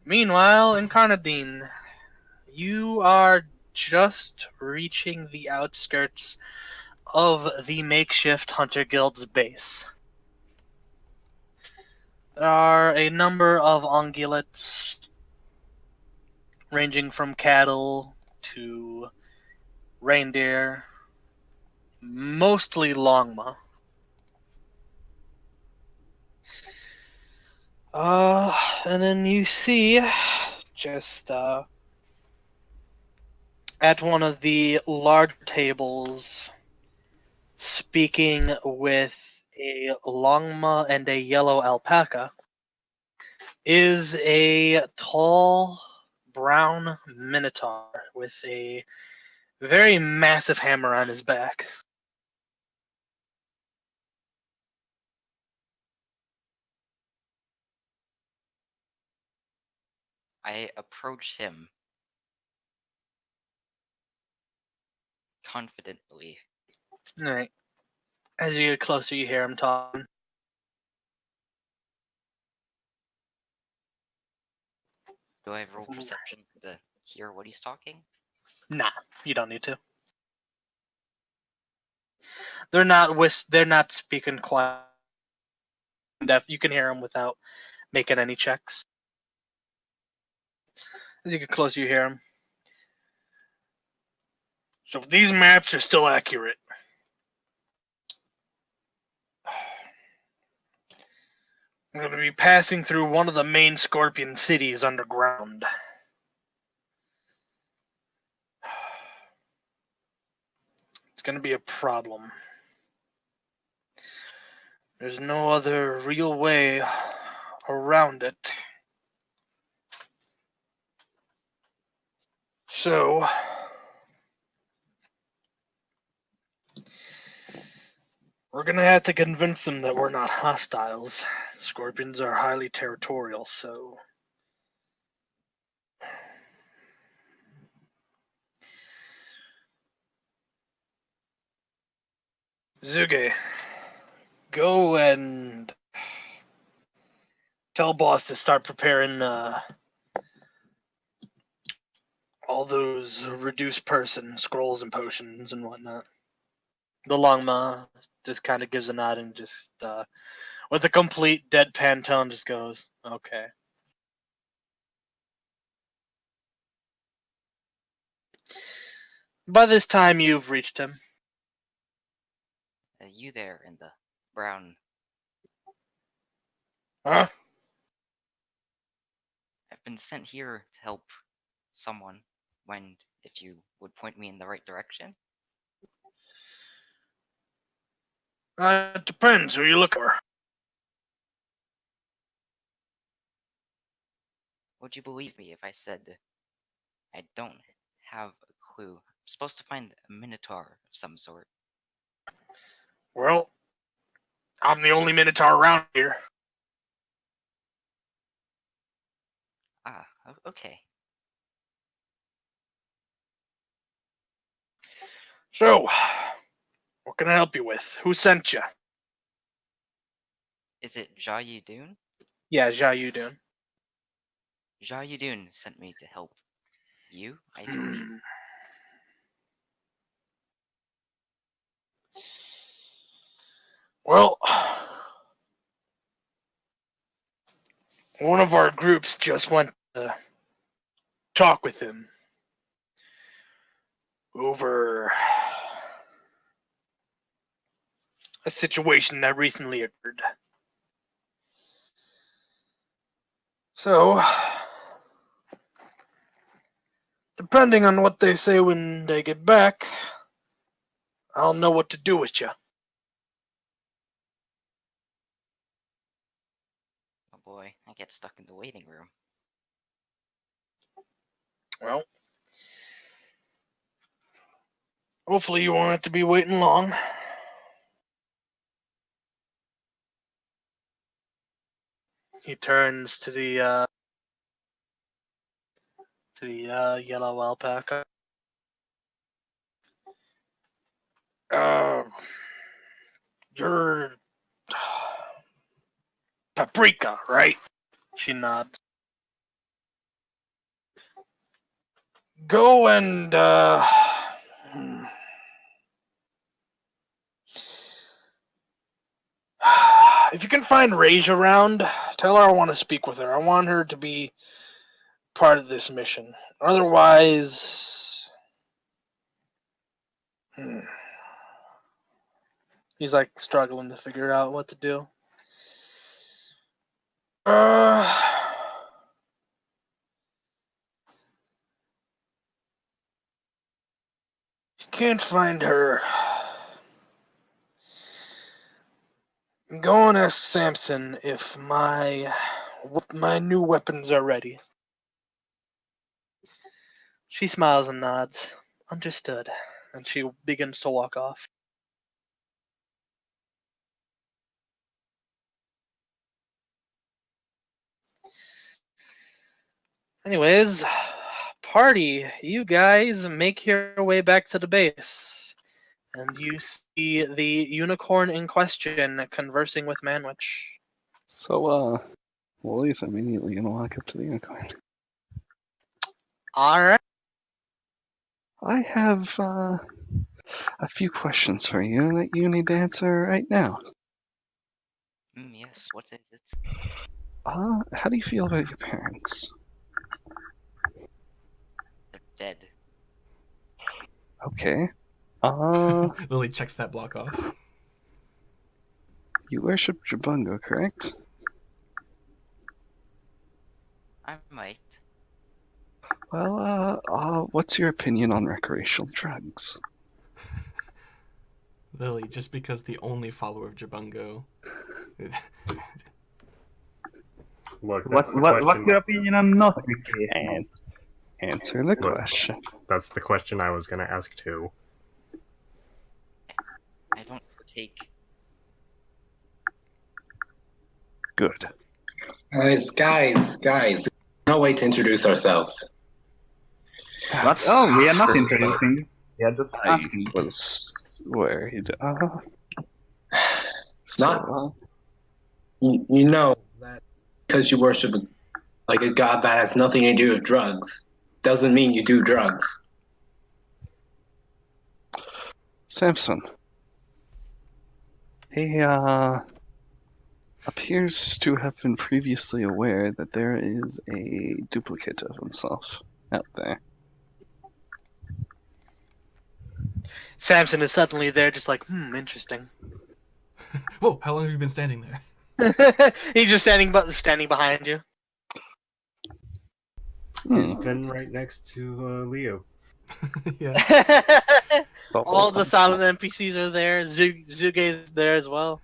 Meanwhile, in Carnadine, you are just reaching the outskirts of the makeshift Hunter Guild's base. There are a number of ungulates, ranging from cattle to reindeer, mostly longma. And then you see, just at one of the large tables, speaking with a longma and a yellow alpaca, is a tall brown minotaur with a very massive hammer on his back. I approach him confidently. Alright. As you get closer, you hear him talking. Do I roll perception to hear what he's talking? Nah, you don't need to. They're not speaking quiet. You can hear them without making any checks. As you get closer, you hear them. So if these maps are still accurate, I'm going to be passing through one of the main Scorpion cities underground. It's going to be a problem. There's no other real way around it. So, we're going to have to convince them that we're not hostiles. Scorpions are highly territorial, so... Zuge, go and tell boss to start preparing all those reduced person scrolls and potions and whatnot. The Longma just kind of gives a nod and just, with a complete deadpan tone, just goes, okay. By this time, you've reached him. You there in the brown. Huh? I've been sent here to help someone. When, if you would point me in the right direction? It depends who you look for. Would you believe me if I said I don't have a clue? I'm supposed to find a minotaur of some sort. Well, I'm the only Minotaur around here. Ah, okay. So, what can I help you with? Who sent you? Is it Jia Yudun? Yeah, Jia Yudun. Jia Yudun sent me to help you, I believe. Well, one of our groups just went to talk with him over a situation that recently occurred. So, depending on what they say when they get back, I'll know what to do with you. Oh boy, I get stuck in the waiting room. Well, hopefully you won't have to be waiting long. He turns to the yellow alpaca. Uh, you're Paprika, right? She nods. Go and if you can find Rage around, tell her I want to speak with her. I want her to be part of this mission. Otherwise, he's like struggling to figure out what to do. You can't find her. Go and ask Samson if my new weapons are ready. She smiles and nods. Understood. And she begins to walk off. Anyways, party, you guys make your way back to the base. And you see the unicorn in question conversing with Manwich. So, Woolie's immediately gonna walk up to the unicorn. Alright. I have, a few questions for you that you need to answer right now. Yes, what is it? How do you feel about your parents? They're dead. Okay. Lily checks that block off. You worship Jabungo, correct? I might. Well, what's your opinion on recreational drugs? Lily, just because the only follower of Jabungo. Look, What's your opinion on not recreational? And answer the Look. question. That's the question I was going to ask too. I don't partake. Good. Guys, no way to introduce ourselves. What? Oh, we are not introducing. We are just I asking. was worried. Not- You know that because you worship like a god that has nothing to do with drugs doesn't mean you do drugs. Samson. He, appears to have been previously aware that there is a duplicate of himself out there. Samson is suddenly there, just like, interesting. Whoa, how long have you been standing there? He's just standing behind you. He's been right next to Leo. Yeah. All the silent NPCs are there. Zuge is there as well.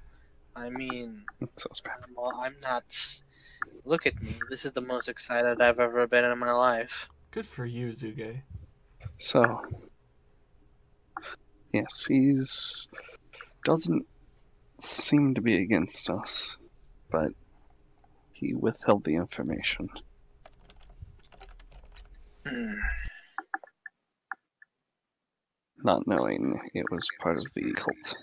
I mean, I'm not. Look at me. This is the most excited I've ever been in my life. Good for you, Zuge. So, yes, he's doesn't seem to be against us, but he withheld the information. Not knowing it was part of the cult.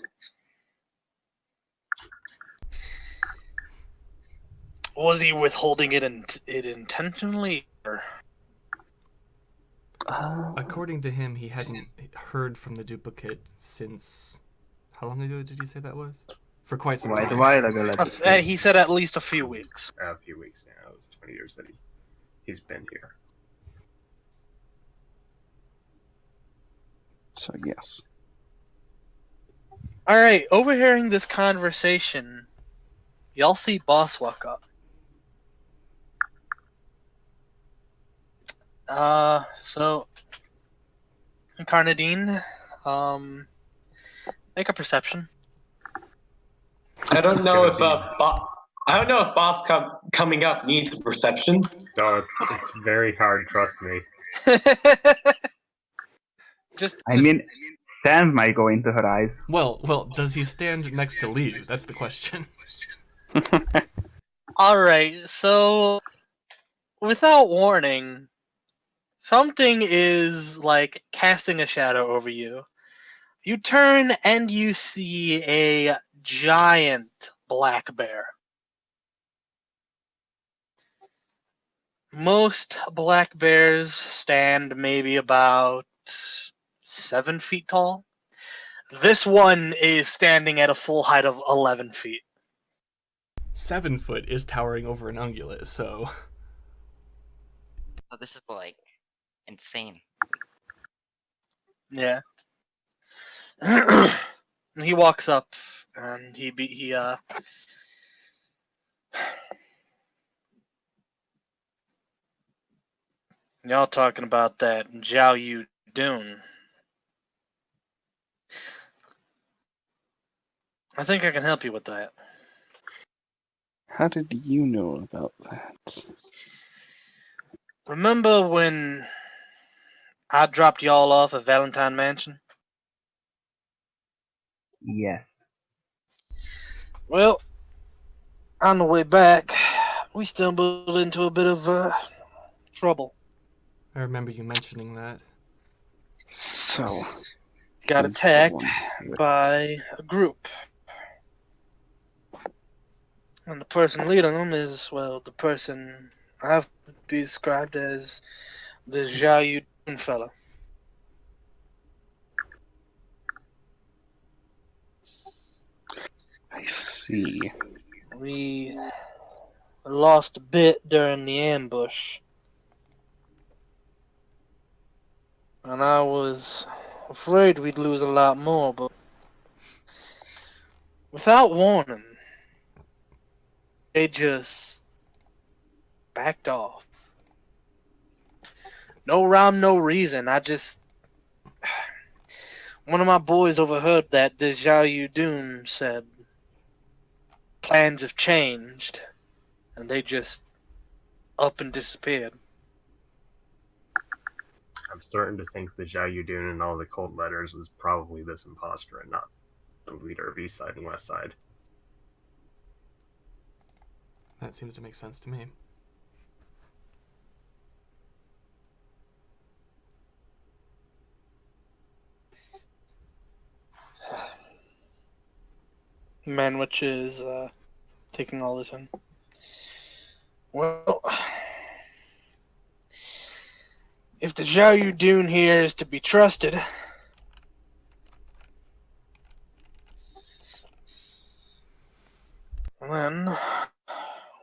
Was he withholding it intentionally? Or? According to him, he hadn't heard from the duplicate since... How long ago did you say that was? For quite some Quite time. a while ago, let's say. He said at least a few weeks. A few weeks now. It was 20 years that he's been here. So, yes. Alright, overhearing this conversation, y'all see Boss walk up. So, Carnadine, make a perception. I don't It's know gonna if boss coming up needs a perception. No, it's very hard, trust me. I mean, sand might go into her eyes. Well, does he stand next to Liu? That's the question. Alright, so without warning, something is like casting a shadow over you. You turn and you see a giant black bear. Most black bears stand maybe about 7 feet tall. This one is standing at a full height of 11 feet. 7 foot is towering over an ungulate, so So this is like insane. Yeah. He walks up and y'all talking about that Zhao Yu Dun. I think I can help you with that. How did you know about that? Remember when I dropped y'all off at Valentine Mansion? Yes. Well, on the way back, we stumbled into a bit of trouble. I remember you mentioning that. So, Got he's the attacked one with- by a group. And the person leading them is, well, the person I've be described as the Zhao Yu Dun fella. I see. We lost a bit during the ambush. And I was afraid we'd lose a lot more, but without warning, they just backed off. No rhyme, no reason. One of my boys overheard that the Zhao Yu Dun said plans have changed, and they just up and disappeared. I'm starting to think the Zhao Yudun and all the cold letters was probably this imposter and not the leader of East Side and West Side. That seems to make sense to me. Manwich is taking all this in. Well, if the Zhao Yu Dun here is to be trusted, then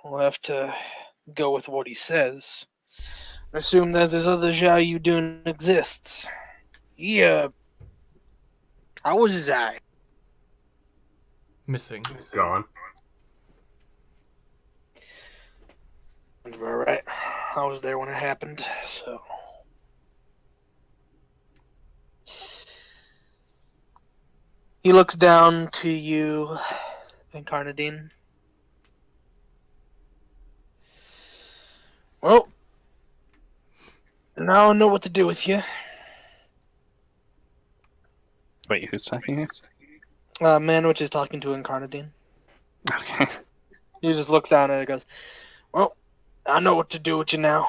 we'll have to go with what he says. Assume that this other Zhao Yu Dun exists. How was his eye? Missing. Gone. Alright, I was there when it happened, so. He looks down to you, Incarnadine. Well, now I know what to do with you. Wait, who's talking here? Manwich is talking to Incarnadine. Okay. He just looks down and goes, well, I know what to do with you now.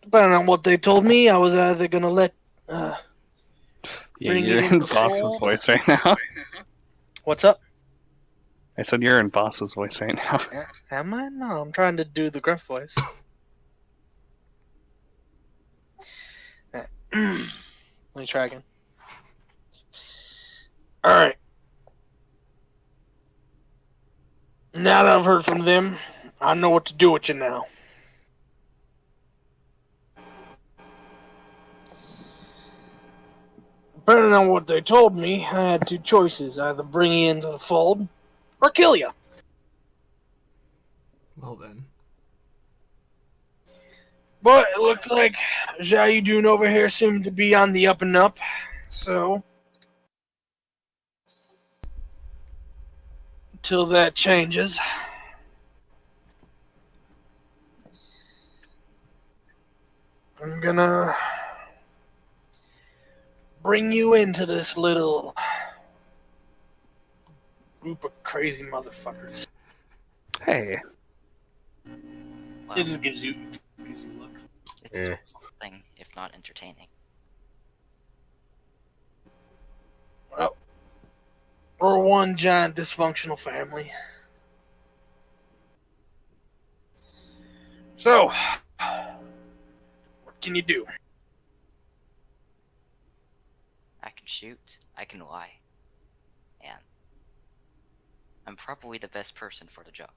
Depending on what they told me, I was either gonna let, Yeah, bring you're you in into boss's fold. voice right now. What's up? I said you're in boss's voice right now. Am I? No, I'm trying to do the gruff voice. Let me try again. Alright. Now that I've heard from them, I know what to do with you now. Depending on what they told me, I had two choices. Either bring you into the fold, or kill you. Well then. But it looks like Zhao Yu Dun over here seemed to be on the up and up. So, until that changes, I'm gonna bring you into this little group of crazy motherfuckers. Hey, Well, It just gives you a look. it's Eh. something, if not entertaining. Well, we're one giant dysfunctional family. So, what can you do? I can shoot, I can lie, and I'm probably the best person for the job.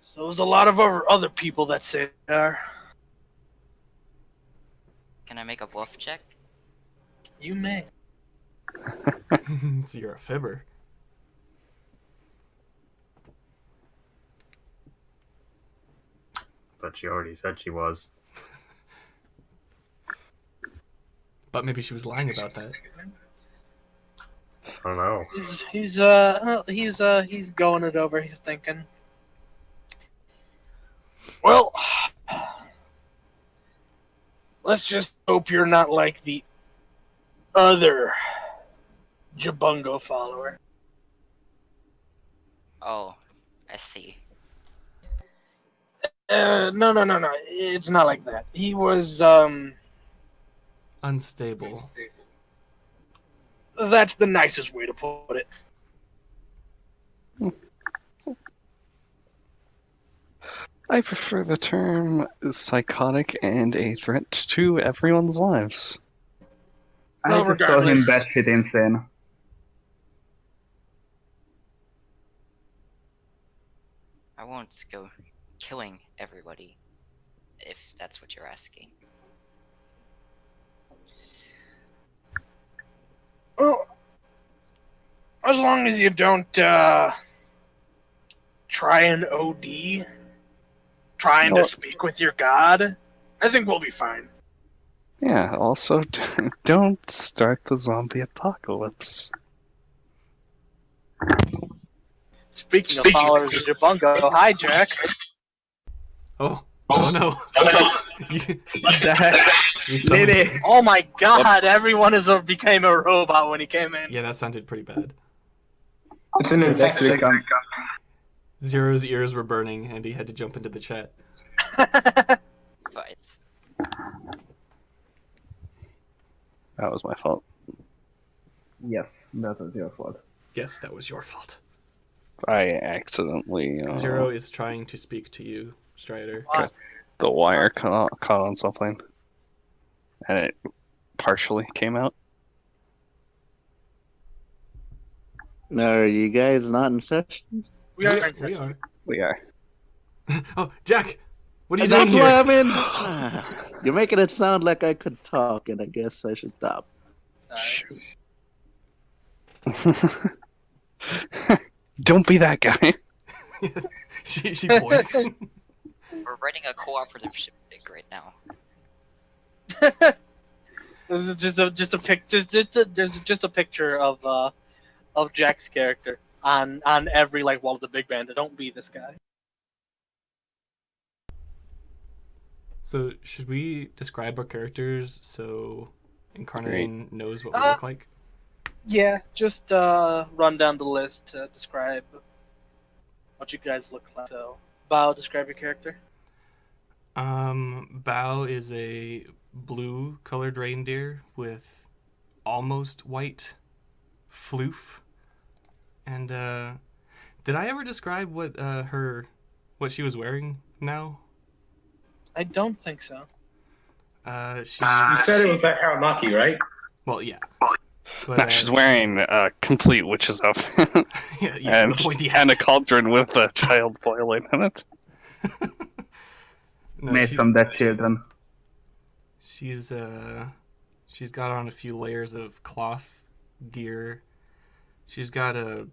So there's a lot of other people that say they are. Can I make a bluff check? You may. So you're a fibber. But she already said she was. But maybe she was lying about that. I don't know. He's going it over. He's thinking. Well, let's just hope you're not like the other Jabungo follower. Oh, I see. No. It's not like that. He was, Unstable. That's the nicest way to put it. I prefer the term psychotic and a threat to everyone's lives. I Well, just saw him regardless. batshit insane. I won't go killing everybody, if that's what you're asking. Well, as long as you don't, try and OD, trying to speak with your god, I think we'll be fine. Yeah, also, don't start the zombie apocalypse. Speaking of followers of Jabungo, hi, Jack. Oh no. You summoned Lady. him. Oh my god, everyone became a robot when he came in. Yeah, that sounded pretty bad. It's an infection. Zero's ears were burning and he had to jump into the chat. But That was my fault. Yes, that was your fault. Yes, that was your fault. I accidentally Zero is trying to speak to you, Strider. What? the wire caught on something, and it partially came out. Are you guys not in session? We are. We are. We are. Oh, Jack! What are you That's doing why here? I'm in. You're making it sound like I could talk, and I guess I should stop. Don't be that guy. she points. we're writing a cooperative shippick right now. This is just a picture of Jack's character on every wall of the big band. Don't be this guy. So, should we describe our characters so Incarnate knows what we look like? Yeah, just run down the list to describe what you guys look like. So, Bao, describe your character. Bao is a blue-colored reindeer with almost white floof. And did I ever describe what she was wearing now? I don't think so. She You said it was that Haramaki, right? well, yeah. But, No, she's wearing a complete witch's outfit yeah, the pointy hat. and a cauldron with a child boiling in it. No, Made from dead children. She's got on a few layers of cloth gear. She's got the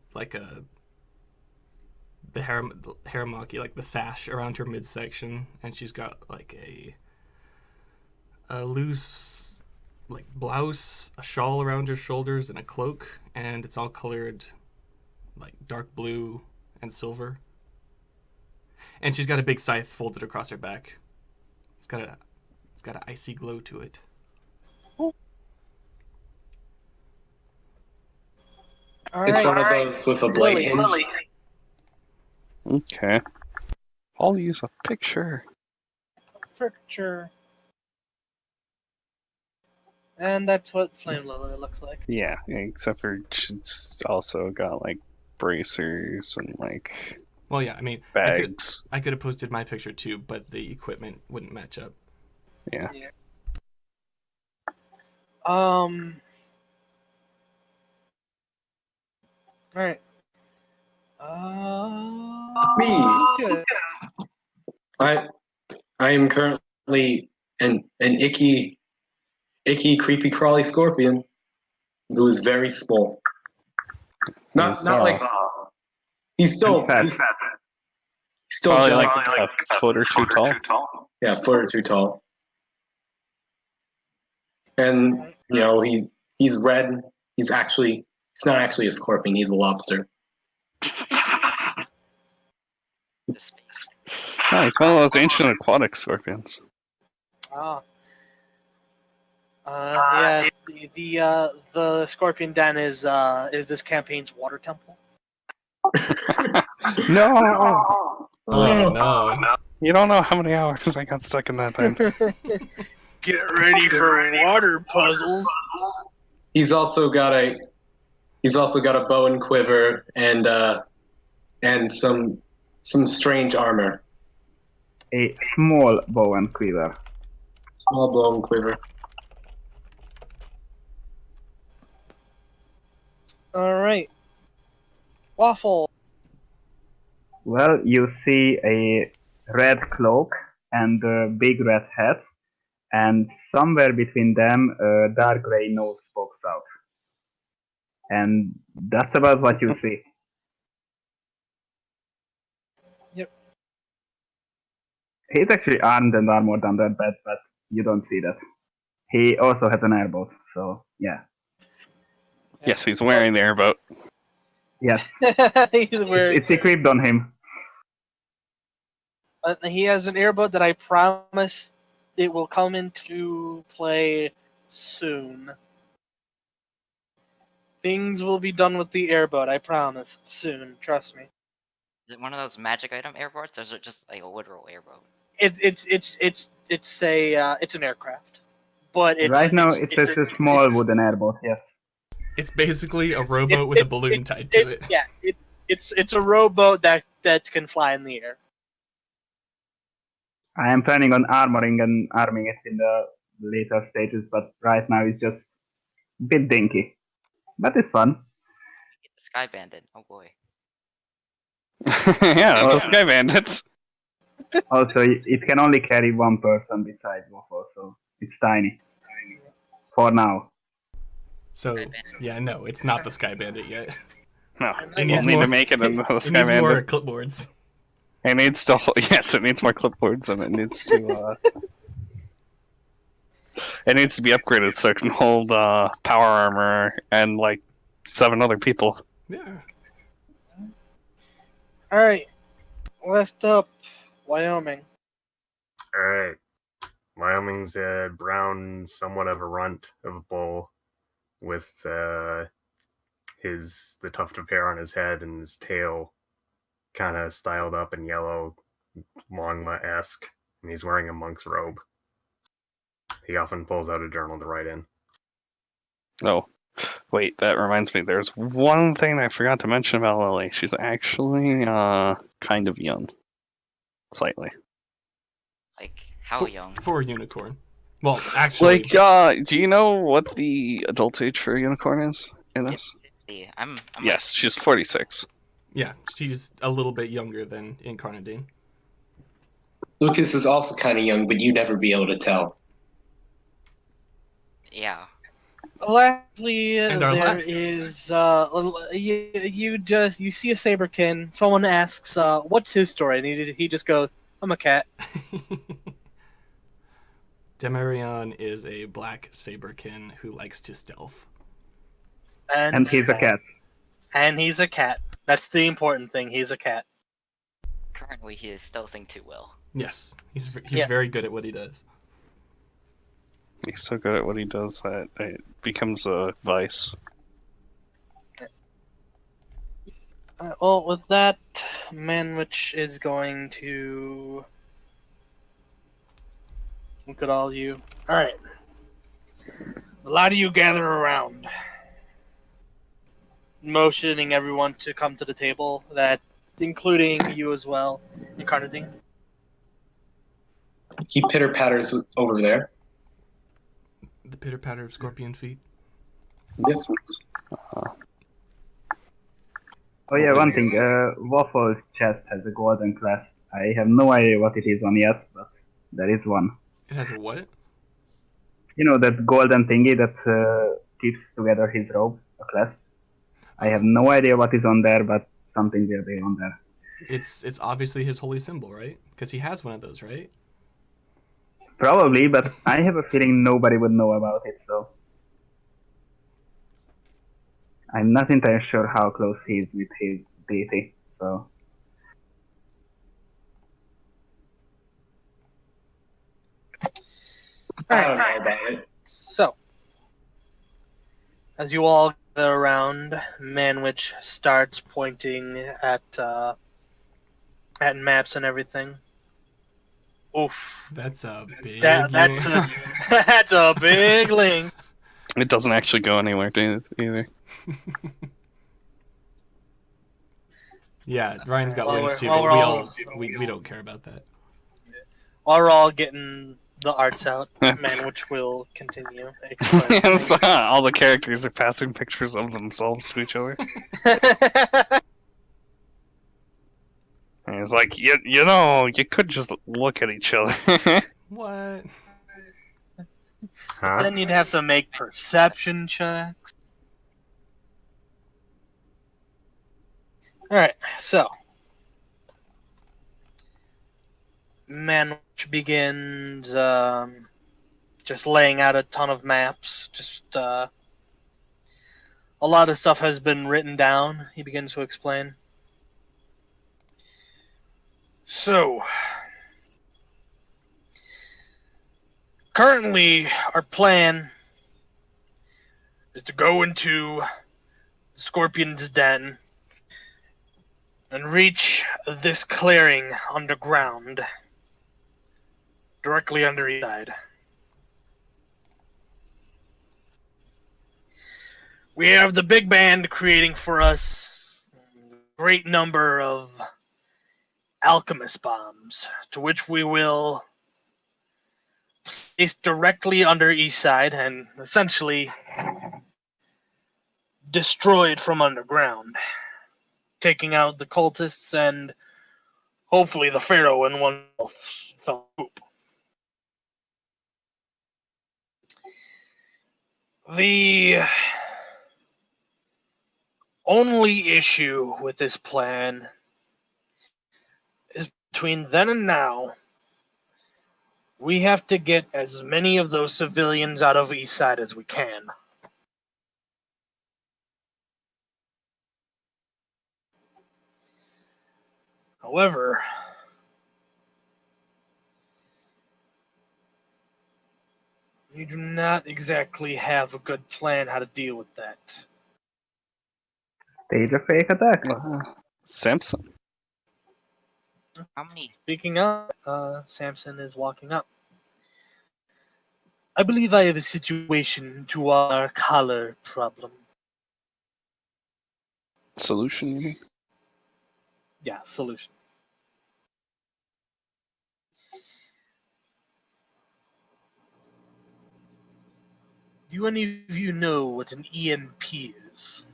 haramaki, like the sash around her midsection, and she's got a loose blouse, a shawl around her shoulders, and a cloak, and it's all colored dark blue and silver. And she's got a big scythe folded across her back. It's got an icy glow to it. It's one of those with a blade hinge. Okay. I'll use a picture. Picture. And that's what Flame Lily looks like. Yeah, except for she's also got like bracers and like Well, yeah, I mean, bags. I could have posted my picture too, but the equipment wouldn't match up. Yeah. Alright. Me. Okay. I am currently an icky, creepy, crawly scorpion who is very small. Not like he's still fat. he's still Probably giant. like a foot or two tall. Yeah, a foot or two tall. And you know he's red. He's not actually a scorpion. He's a lobster. The space. No, it's one of those ancient aquatic scorpions. Ah. Yeah, the Scorpion Den is this campaign's water temple. No! Oh no. You don't know how many hours I got stuck in that thing. Get ready for water puzzles. He's also got a bow and quiver and some strange armor. A small bow and quiver. Small bow and quiver. Alright. Waffle. Well, you see a red cloak and a big red hat, and somewhere between them, a dark gray nose pokes out. And that's about what you see. Yep. He's actually armed and armored under that, but you don't see that. He also has an airboat, so yeah. Yes, he's wearing the airboat. Yes, He's wearing. it's equipped on him. He has an airboat that I promise it will come into play soon. Things will be done with the airboat, I promise. Soon, trust me. Is it one of those magic item airports, or is it just like a literal airboat? It's an aircraft, but it's Right now, it's just a small wooden airboat, yes. It's basically a rowboat with a balloon tied to it. Yeah, it's a rowboat that can fly in the air. I am planning on arming it in the later stages, but right now it's just a bit dinky. But it's fun. Get the Sky Bandit. Oh boy. Yeah, those Sky Bandits. Also, it can only carry one person besides Waffle, so it's tiny. For now. So, yeah, no, it's not the Sky Bandit yet. No, It we'll needs need more- to make it into the It Sky needs more Bandit. clipboards. It needs to, yes, it needs more clipboards and it needs to, it needs to be upgraded so it can hold, power armor and, like, 7 other people. Yeah. Alright, last up, Wyoming. Alright. Wyoming's a brown, somewhat of a runt of a bull with the tuft of hair on his head and his tail kind of styled up in yellow, Longma-esque, and he's wearing a monk's robe. He often pulls out a journal to write in. Oh, wait, that reminds me, there's one thing I forgot to mention about Lily. She's actually, kind of young. Slightly. Like, how For- young? For a unicorn. Well, actually, Like, do you know what the adult age for a unicorn is in this? 50. I'm Yes, she's 46. yeah, she's a little bit younger than Incarnadine. Lucas is also kind of young, but you'd never be able to tell. yeah. Lastly, And our there la- is you see a saberkin. Someone asks, "What's his story?" And he just goes, "I'm a cat." Demarion is a black saberkin who likes to stealth. And he's a cat. And he's a cat. That's the important thing. He's a cat. Currently, he is stealthing too well. Yes, he's Yeah. very good at what he does. He's so good at what he does that it becomes a vice. Well, with that, Manwich is going to look at all you. All right. A lot of you gather around, motioning everyone to come to the table, that including you as well, Incarnadine. He pitter patters over there. The pitter patter of scorpion feet. Yes. Oh yeah, one thing. Waffle's chest has a golden clasp. I have no idea what it is on yet, but there is one. It has a what? You know that golden thingy that keeps together his robe, a clasp. I have no idea what is on there, but something will be on there. It's obviously his holy symbol, right? Because he has one of those, right? Probably, but I have a feeling nobody would know about it, so I'm not entirely sure how close he is with his deity. So I don't know about it. So, as you all gather around, Manwich starts pointing at maps and everything. Oof. That's a big. That's a that's a big link. It doesn't actually go anywhere either. Yeah, Ryan's got While wings we're- too, while but we're we don't care about that. While we're all getting the arts out, Manwich will continue explaining Yes, things. all the characters are passing pictures of themselves to each other. And it's like, you know, you could just look at each other. What? Huh? Then you'd have to make perception checks. Alright, so. Manwich begins just laying out a ton of maps. Just a lot of stuff has been written down, he begins to explain. So, currently, our plan is to go into the Scorpion's Den and reach this clearing underground, directly under each side. We have the big band creating for us a great number of alchemist bombs, to which we will place directly under east side and essentially destroy it from underground, taking out the cultists and hopefully the pharaoh in one fell swoop. The only issue with this plan is between then and now, we have to get as many of those civilians out of East Side as we can. However, we do not exactly have a good plan how to deal with that. stage a fake attack. Samson. How many? Speaking of, Samson is walking up. I believe I have a situation to our collar problem. Solution, you mean? Yeah, solution. Do any of you know what an EMP is?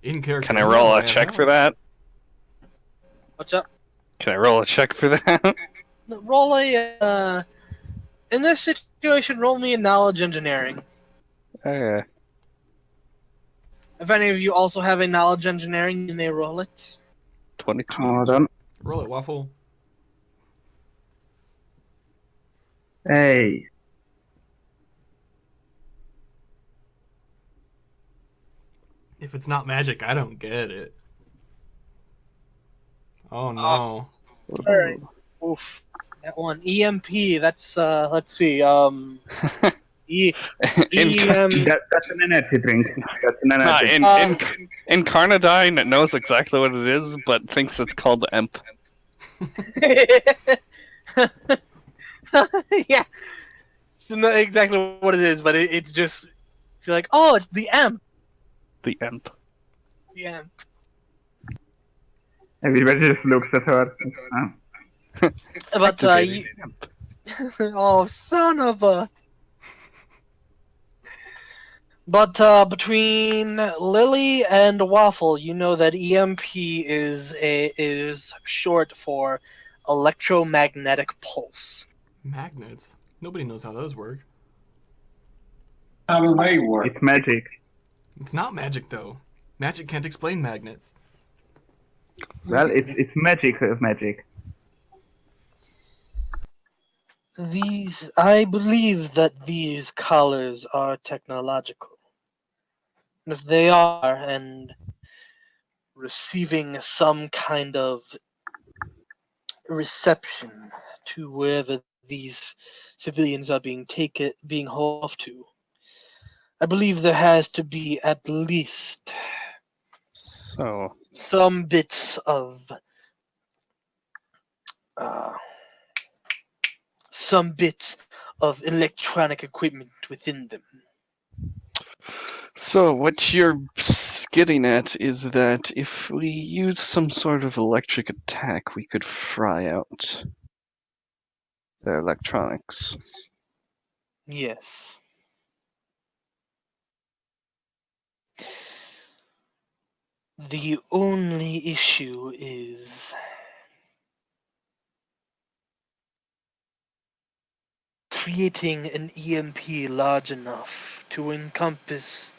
In character. Can I roll No, a man, check no. for that? What's up? Can I roll a check for that? Roll a, in this situation, roll me a knowledge engineering. Okay. If any of you also have a knowledge engineering, you may roll it. 22. Hold on. Roll it, Waffle. Hey. If it's not magic, I don't get it. Oh no. Alright. Oof. That one. EMP, that's, let's see, In- That's an energy drink. That's an Nah, energy. Incarnadine knows exactly what it is, but thinks it's called EMP. Yeah. So not exactly what it is, but it's just you're like, oh, it's the amp. The end. The amp. Everybody just looks at her. But Activating you, amp. oh, son of a. But between Lily and Waffle, you know that EMP is short for electromagnetic pulse. Magnets? Nobody knows how those work. How do they work? It's magic. It's not magic, though. Magic can't explain magnets. Well, it's magic of magic. I believe that these collars are technological. If they are, and receiving some kind of reception to wherever these civilians are being hauled off to, I believe there has to be at least So, some bits of uh, electronic equipment within them. so what you're getting at is that if we use some sort of electric attack, we could fry out their electronics. Yes. The only issue is creating an EMP large enough to encompass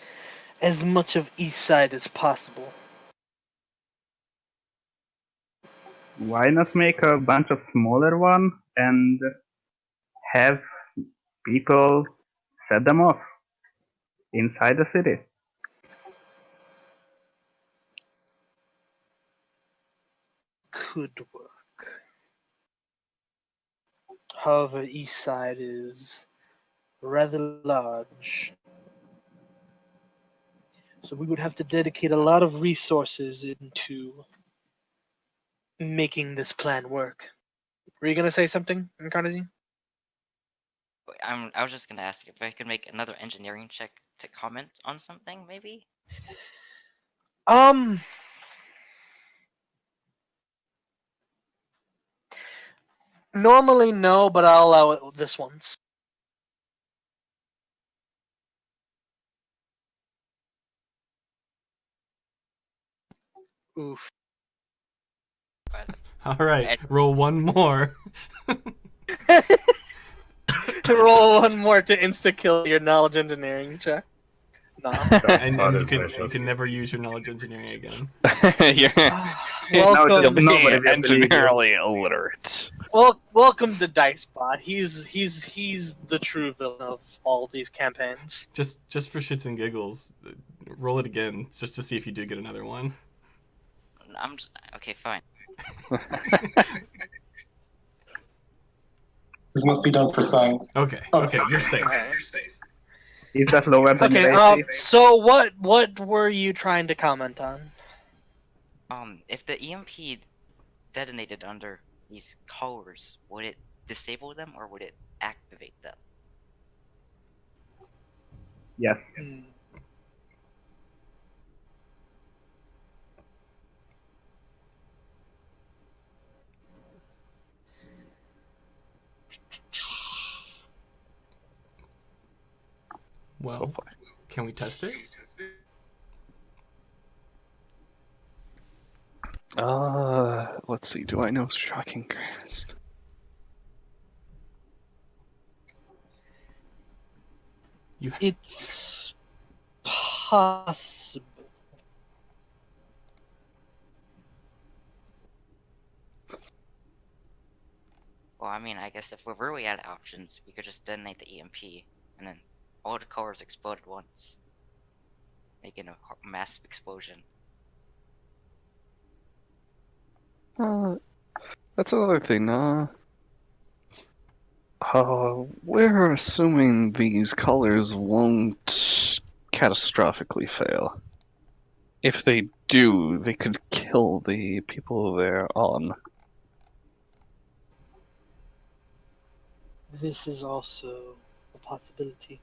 as much of Eastside as possible. Why not make a bunch of smaller one and have people set them off inside the city? Could work. However, Eastside is rather large. So we would have to dedicate a lot of resources into making this plan work. Were you gonna say something, Carnegie? I was just gonna ask if I could make another engineering check to comment on something, maybe. Normally no, but I'll allow it this once. Oof. But All right, roll one more. Roll one more to insta kill your knowledge engineering check. No. and Spot you is can vicious. never use your knowledge engineering again. Yeah. Welcome, You'll be Nobody will believe you. engineerily illiterate. welcome to Dicebot. He's the true villain of all these campaigns. Just for shits and giggles, roll it again just to see if you do get another one. okay, fine. This must be done for science. Okay, you're safe. Is that lower than Okay, your AC? so what were you trying to comment on? If the EMP detonated under these collars, would it disable them or would it activate them? Yes. Well, can we test it? Let's see. Do I know Shocking Grasp? It's possible. Well, I mean, I guess if we're really out of options, we could just detonate the EMP, and then all the colors explode at once, making a massive explosion. That's another thing. We're assuming these colors won't catastrophically fail. If they do, they could kill the people they're on. This is also a possibility.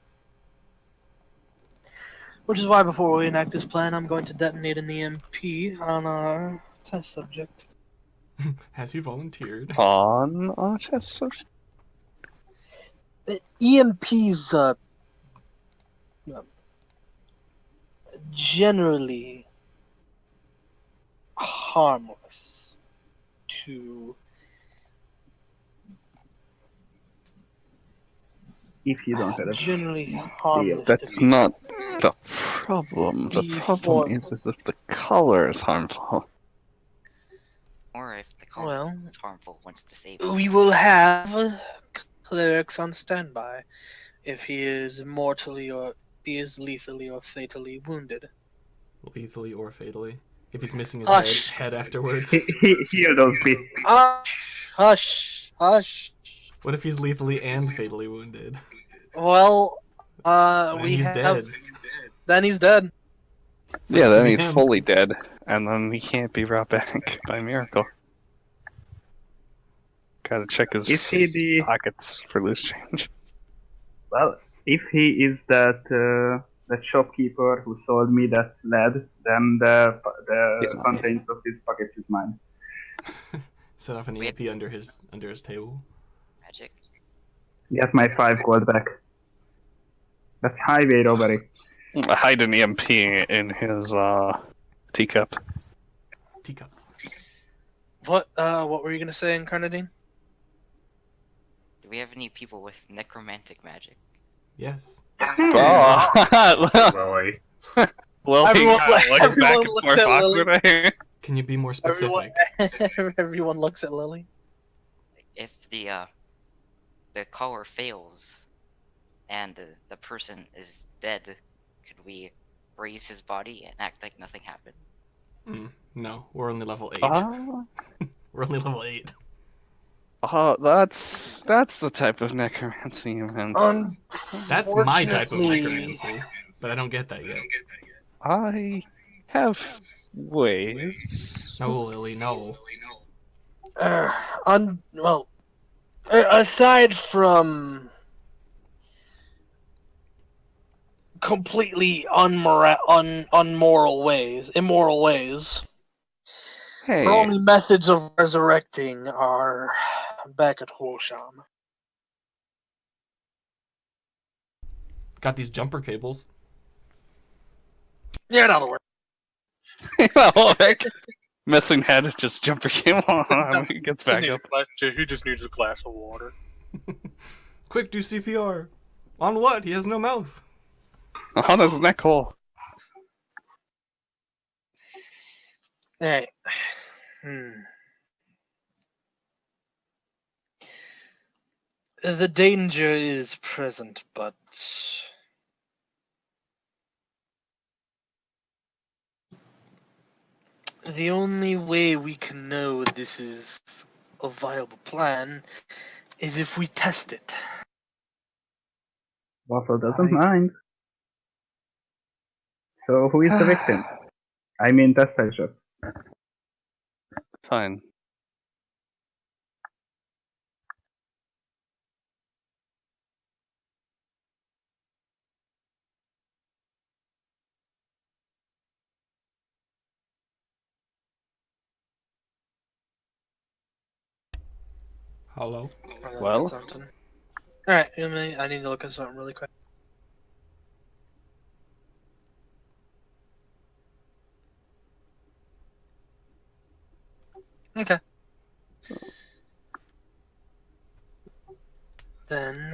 Which is why before we enact this plan, I'm going to detonate an EMP on our test subject. Has you volunteered? On our test subject? The EMPs generally harmless to If you don't have a generally harmless That's to not the problem. The Before- problem is if the color is harmful. Or if the color Well, is harmful once disabled. we will have clerics on standby if he is lethally or fatally wounded. Lethally or fatally. If he's missing his Hush. head afterwards. Hear those beats. Hush, hush, hush. What if he's lethally and fatally wounded? Well, Then we he's have. dead. Then he's dead. Sucks Yeah, to then be he's him. fully dead, and then he can't be brought back by miracle. Gotta check his Is he the- pockets for loose change. Well, if he is that shopkeeper who sold me that lead, then He's the not. contents of his pockets is mine. Set off an Wait. EMP under his table. Magic. Get my 5 gold back. That's highway robbery. Hide an EMP in his teacup. Teacup. What were you gonna say, Incarnadine? Do we have any people with necromantic magic? Yes. Oh, Lily. well, Everyone looks back everyone and looks forth at Lily. awkward. Can you be more specific? Everyone looks at Lily. If the color fails and the person is dead, could we freeze his body and act like nothing happened? No, we're only level 8. Oh, We're only level 8. that's the type of necromancy you meant. That's my type of Unfortunately- necromancy, but I don't get that yet. I have ways. No, Lily, no. Aside from completely immoral ways, Hey, our only methods of resurrecting are back at Huoshan. Got these jumper cables. Yeah, that'll work. like, missing head, just jumping him on. He gets back up. He just needs a glass of water. Quick, do CPR. On what? He has no mouth. On his neck hole. Hey. The danger is present, but the only way we can know this is a viable plan is if we test it. Waffle doesn't mind. So who is the victim? I mean, test shot. Fine. Hello? Well? Alright, I need to look at something really quick. Okay. Then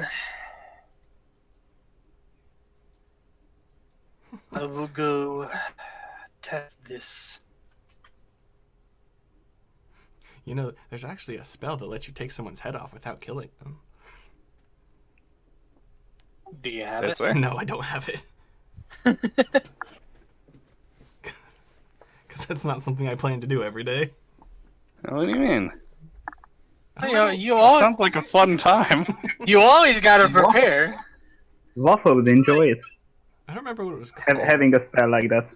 I will go test this. You know, there's actually a spell that lets you take someone's head off without killing them. Do you have Is it? there? No, I don't have it. Because that's not something I plan to do every day. What do you mean? You always Sounds like a fun time. gotta prepare. Waffle would enjoy it, I don't remember what it was called. having a spell like that.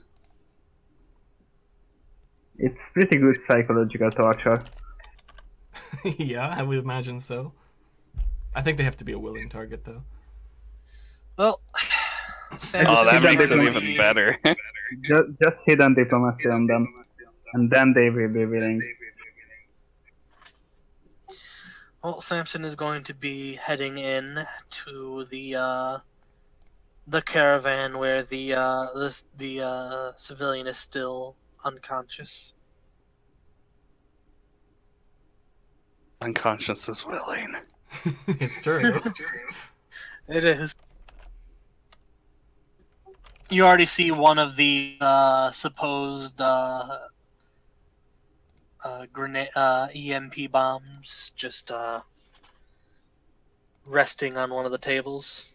It's pretty good psychological torture. Yeah, I would imagine so. I think they have to be a willing target, though. Well, Sam Oh, that Hidden makes it diplomacy. even better. Just hidden diplomacy on them, and then they will be willing. Well, Samson is going to be heading in to the caravan where the civilian is still unconscious. Unconscious is willing. Mysterious. It is. You already see one of the supposed grenade EMP bombs just resting on one of the tables.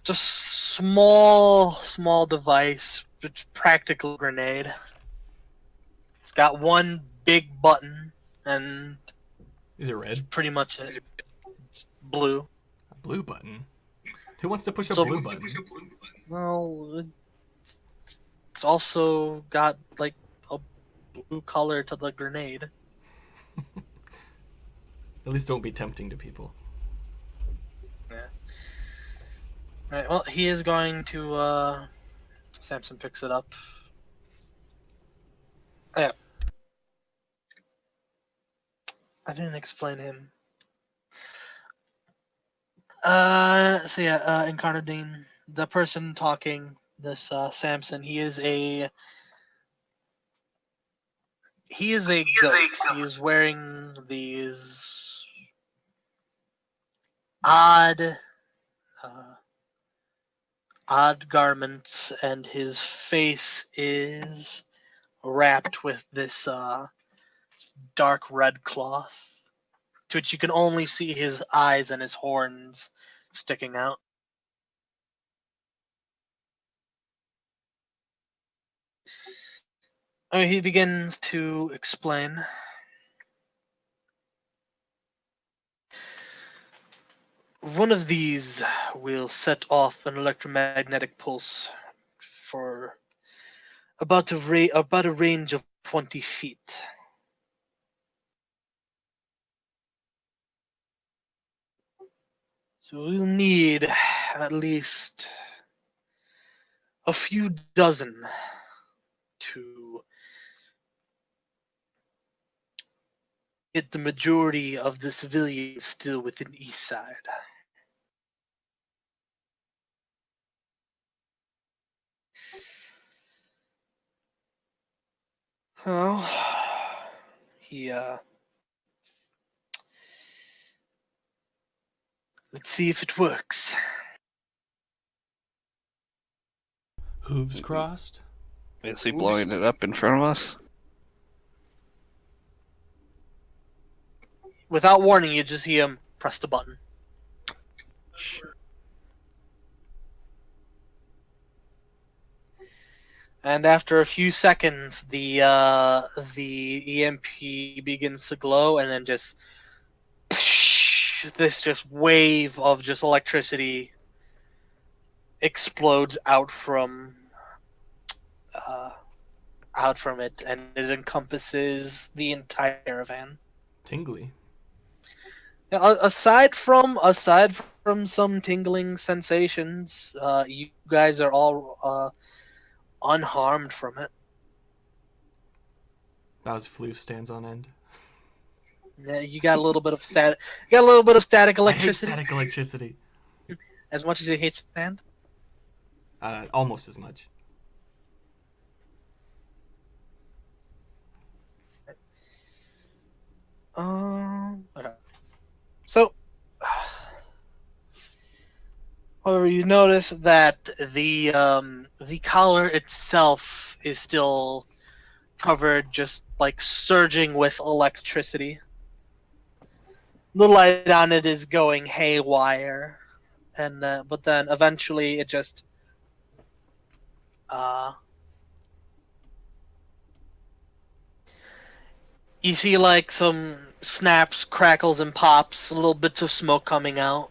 Just small device, it's practical grenade. It's got one big button and Is it red? pretty much it. It's blue. A blue button? Who wants to push a So- blue button? Well, it's also got like a blue color to the grenade. At least don't be tempting to people. Alright, well, he is going to, Samson picks it up. Oh, yeah. I didn't explain him. Incarnadine, the person talking, this, Samson, he is a goat. He is wearing these odd, odd garments, and his face is wrapped with this, dark red cloth, to which you can only see his eyes and his horns sticking out. He begins to explain. One of these will set off an electromagnetic pulse for about a range of 20 feet. So we'll need at least a few dozen to get the majority of the civilians still within East Side. Well, let's see if it works. Hooves crossed? Is he blowing it up in front of us? Without warning, you just see him press the button. And after a few seconds, the EMP begins to glow, and then just this just wave of just electricity explodes out from it, and it encompasses the entire caravan. Tingly. Now, aside from some tingling sensations, you guys are all unharmed from it. Bow's floof stands on end. Yeah, you got a little bit of static. You got a little bit of static I hate electricity. static electricity. As much as you hate sand. Almost as much. Okay. So, however, you notice that the collar itself is still covered, just like surging with electricity. The light on it is going haywire, and but then eventually it just you see like some snaps, crackles, and pops, a little bits of smoke coming out,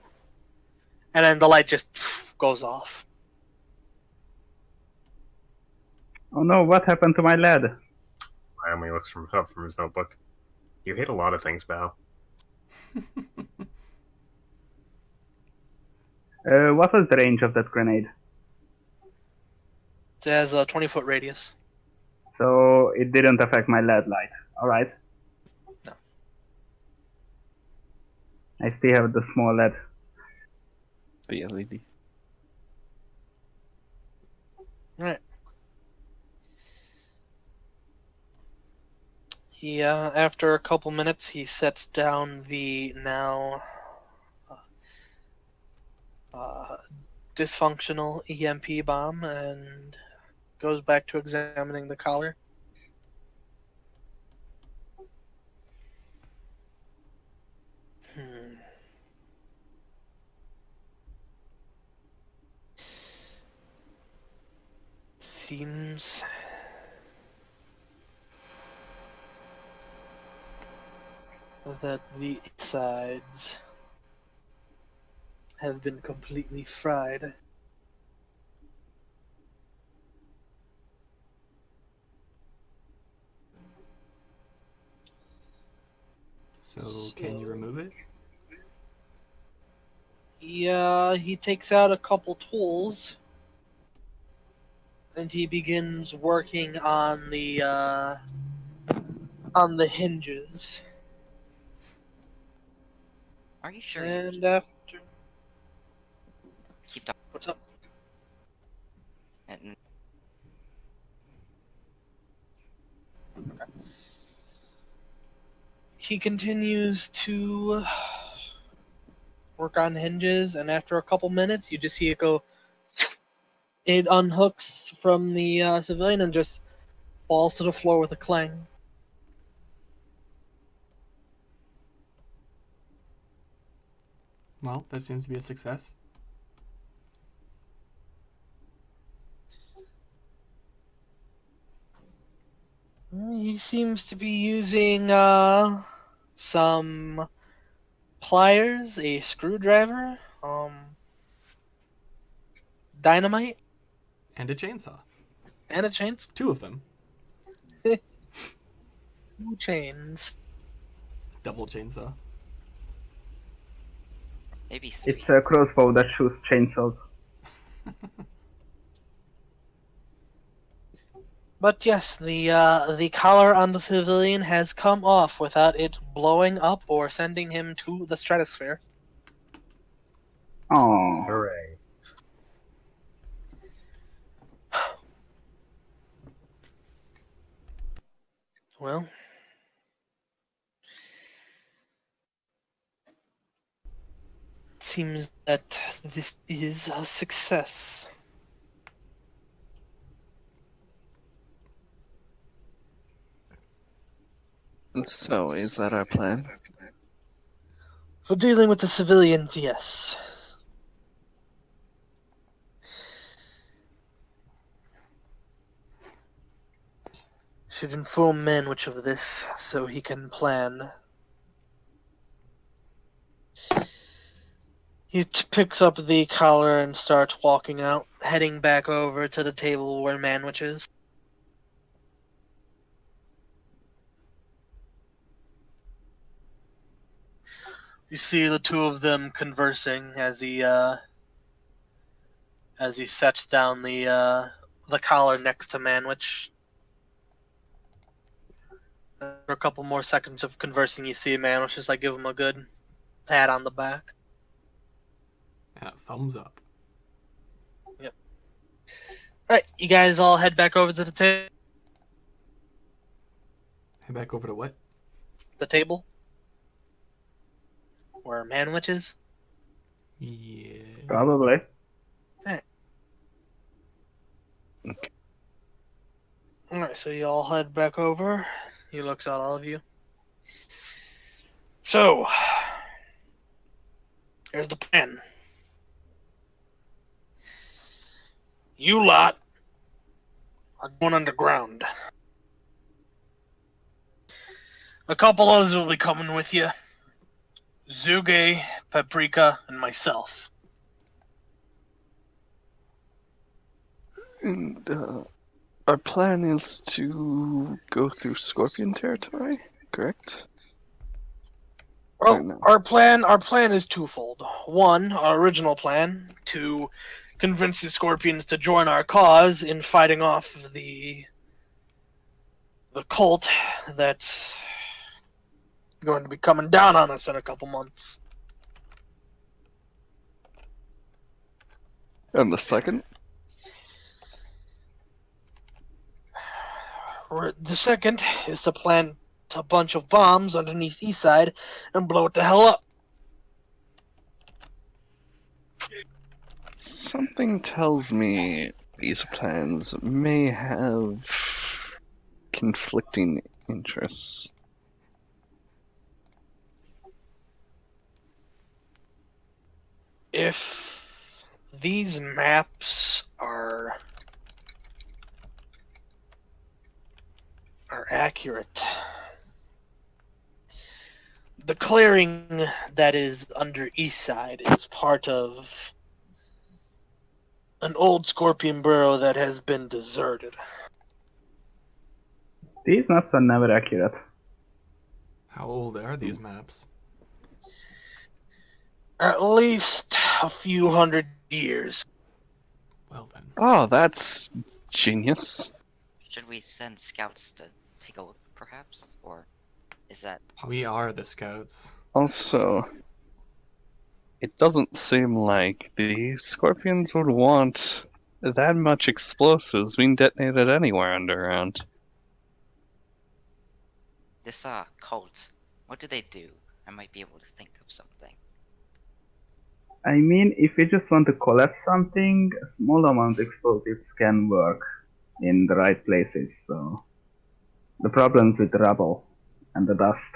and then the light just goes off. Oh no, what happened to my lad? Wyoming looks up from his notebook. You hate a lot of things, Bao. What was the range of that grenade? It has a 20-foot radius. So it didn't affect my LED light. Alright. No. I still have the small LED. The LED. Alright. Yeah, after a couple minutes, he sets down the now dysfunctional EMP bomb and goes back to examining the collar. Seems that the sides have been completely fried. So, can you remove it? Yeah, he takes out a couple tools and he begins working on the hinges. Are you sure? And after, Keep talking. what's up? And He continues to work on hinges, and after a couple minutes, you just see it go. It unhooks from the civilian and just falls to the floor with a clang. Well, that seems to be a success. He seems to be using some pliers, a screwdriver, dynamite, And a chainsaw. and a chainsaw. 2 of them. 2 chains. Double chainsaw. maybe 3. It's a crossbow that shoots chainsaws. But yes, the collar on the civilian has come off without it blowing up or sending him to the stratosphere. Oh. Hooray. Well, it seems that this is a success. So, is that our plan? For dealing with the civilians, yes. Should inform Manwich of this so he can plan. He picks up the collar and starts walking out, heading back over to the table where Manwich is. You see the 2 of them conversing as he sets down the collar next to Manwich. After a couple more seconds of conversing, you see Manwich just give him a good pat on the back. And a thumbs up. Yep. Alright, you guys all head back over to the Head back over to what? table where Manwich is. Yeah. Probably. Alright, so you all head back over. He looks at all of you. So, here's the plan. You lot are going underground. A couple others will be coming with you. Zuge, Paprika, and myself. And, our plan is to go through Scorpion territory, correct? Well, our plan is twofold. One, our original plan to convince the Scorpions to join our cause in fighting off the cult that's going to be coming down on us in a couple months. And the second? The second is to plant a bunch of bombs underneath Eastside and blow it the hell up. Something tells me these plans may have conflicting interests. If these maps are accurate, the clearing that is under Eastside is part of an old Scorpion burrow that has been deserted. These maps are never accurate. How old are these maps? At least a few hundred years. Well then. Oh, that's genius. Should we send scouts to take a look, perhaps? Or is that possible? We are the scouts. Also, it doesn't seem like the Scorpions would want that much explosives being detonated anywhere underground. This cult, what do they do? I might be able to think of something. I mean, if we just want to collapse something, a small amount of explosives can work in the right places. So the problem's with the rubble and the dust.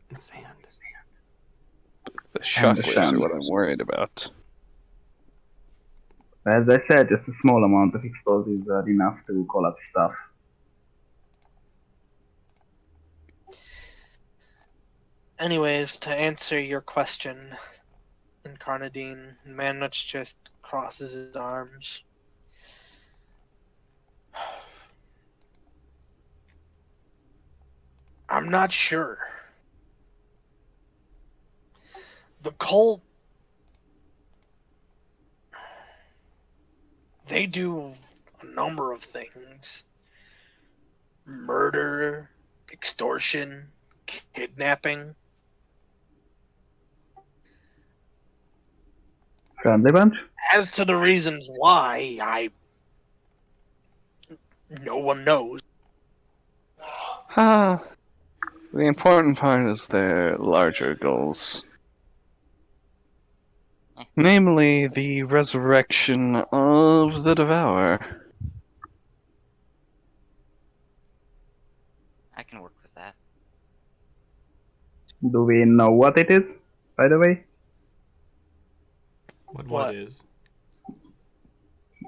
And sand. The shockwaves sand. are what I'm worried about. As I said, just a small amount of explosives are enough to collapse stuff. Anyways, to answer your question, Incarnadine, Manwich just crosses his arms. I'm not sure. The cult, they do a number of things. Murder, extortion, kidnapping. Friendly bunch? As to the reasons why, no one knows. The important part is their larger goals. Namely, the resurrection of the Devourer. I can work with that. Do we know what it is, by the way? What is?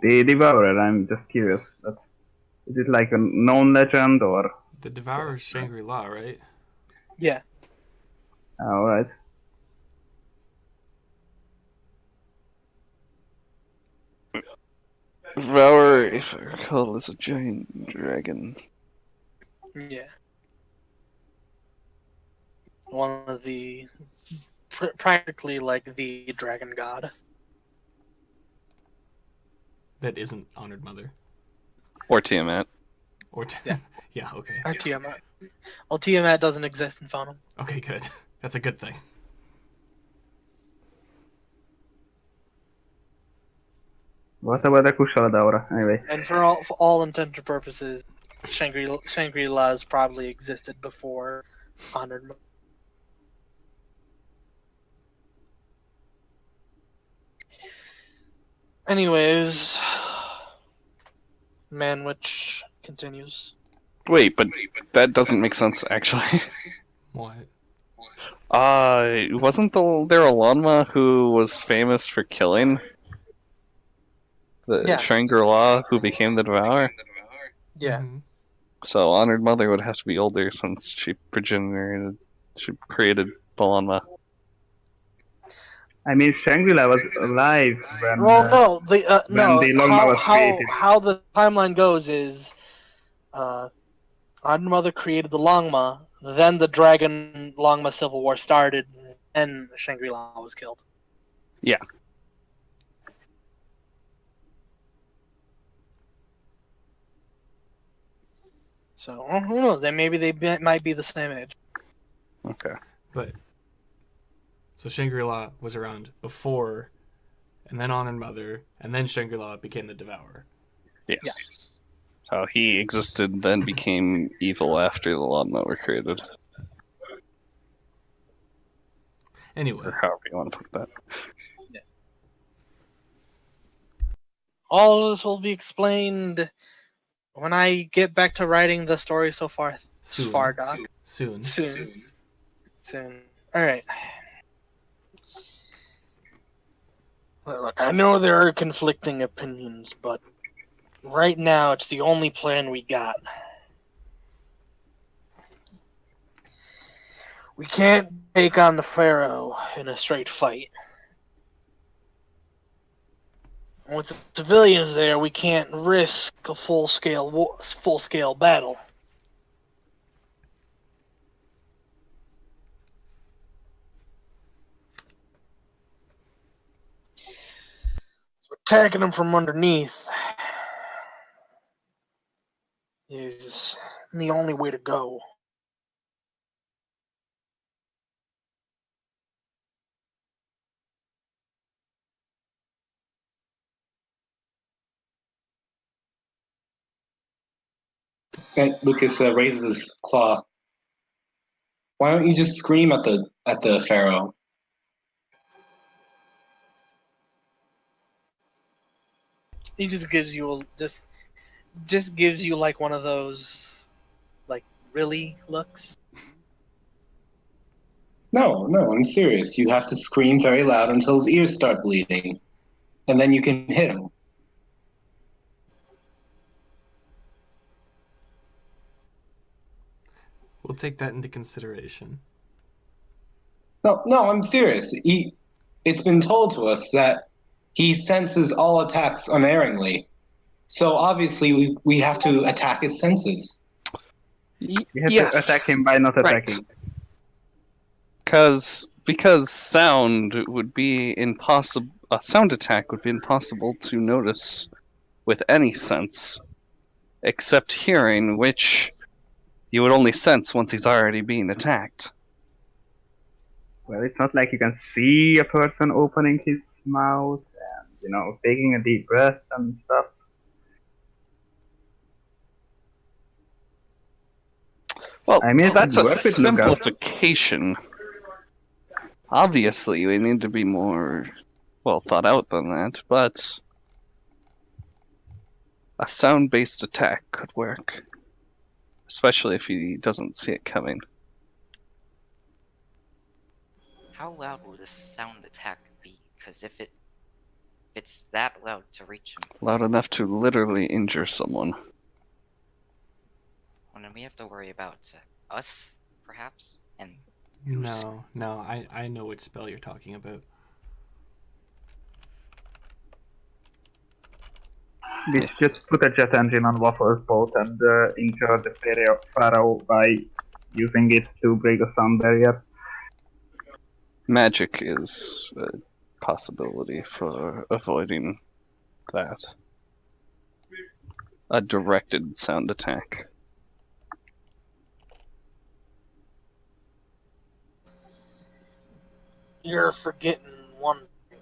The Devourer, I'm just curious. Is it like a known legend or? The Devourer's Shangri-La, right? Yeah. Alright. Devourer, if I recall, is a giant dragon. Yeah. One of the practically like the dragon god. That isn't Honored Mother. Or Tiamat. Or Yeah. Yeah, okay. Or Tiamat. Well, Tiamat doesn't exist in Fonum. Okay, good. That's a good thing. What about the Kushala anyway? And for all intents and purposes, Shangri-La's probably existed before Honored Mother. Anyways, Manwich continues. Wait, but that doesn't make sense, actually. What? Wasn't there a Lanma who was famous for killing? The Yeah. Shangri-La who became the Devourer? Yeah. Mhm. So Honored Mother would have to be older since she created the Lanma. I mean, Shangri-La was alive when. Well, no, when the Longma was created. how the timeline goes is, Honored Mother created the Longma, Then the Dragon Longma Civil War started, and Shangri-La was killed. Yeah. So who knows? Then maybe might be the same age. Okay. But so Shangri-La was around before, and then On and Mother, and then Shangri-La became the Devourer. Yes. So he existed, then became evil after the Longma were created, Anyway, or however you want to put that. All of this will be explained when I get back to writing the story so far. soon. Far, Doc. Soon. Soon. All right. Look, I know there are conflicting opinions, but right now it's the only plan we got. We can't take on the Pharaoh in a straight fight. With the civilians there, we can't risk a full-scale battle. So attacking them from underneath is the only way to go. And Lucas raises his claw. Why don't you just scream at the Pharaoh? He just gives you just gives you like one of those like really looks. No, I'm serious. You have to scream very loud until his ears start bleeding, and then you can hit him. We'll take that into consideration. No, I'm serious. It's been told to us that he senses all attacks unerringly. So obviously we have to attack his senses. We have to attack him by not attacking. Because sound would be impossible. A sound attack would be impossible to notice with any sense, except hearing, which you would only sense once he's already being attacked. Well, it's not like you can see a person opening his mouth and, taking a deep breath and stuff. Well, I mean, that's a work with Lugas. simplification. Obviously, we need to be more well thought out than that, but a sound-based attack could work, especially if he doesn't see it coming. How loud will this sound attack be? Because if it's that loud to reach him, Loud enough to literally injure someone. well, then we have to worry about us, perhaps, and No, I know which spell you're talking about. We Yes. just put a jet engine on Waffle's boat and injure the Pharaoh by using it to break a sound barrier. Magic is a possibility for avoiding that. A directed sound attack. You're forgetting one thing.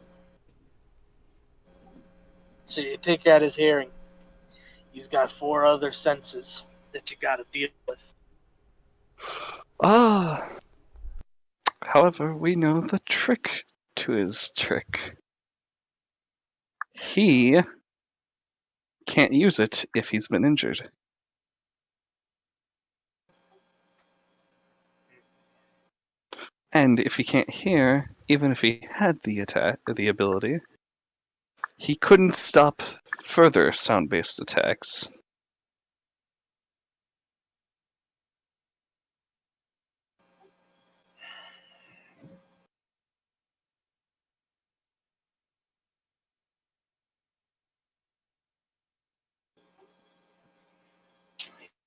So you take out his hearing. He's got 4 other senses that you gotta deal with. However, we know the trick to his trick. He can't use it if he's been injured. And if he can't hear, even if he had the ability, he couldn't stop further sound-based attacks.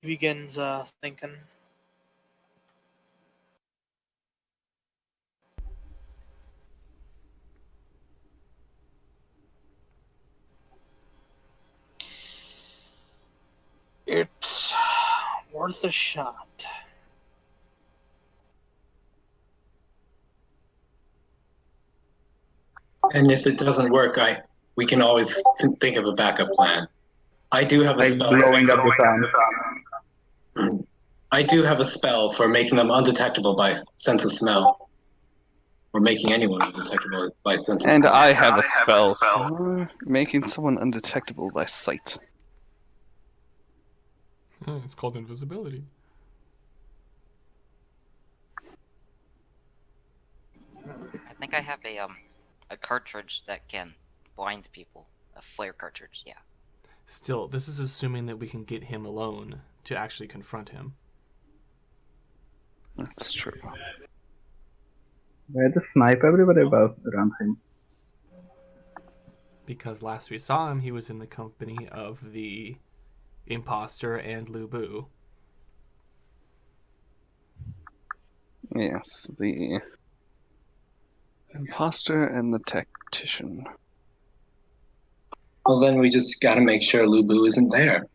He begins thinking. It's worth a shot. And if it doesn't work, we can always think of a backup plan. I do have a Like spell. blowing up the town. I do have a spell for making them undetectable by sense of smell, or making anyone undetectable by sense of And smell. I have a spell for making someone undetectable by sight. Oh, it's called invisibility. I think I have a cartridge that can blind people. A flare cartridge, yeah. Still, this is assuming that we can get him alone to actually confront him. That's true. Why to snipe everybody about around him? Because last we saw him, he was in the company of the imposter and Lu Bu. Yes, the imposter and the tactician. Well, then we just got to make sure Lu Bu isn't there.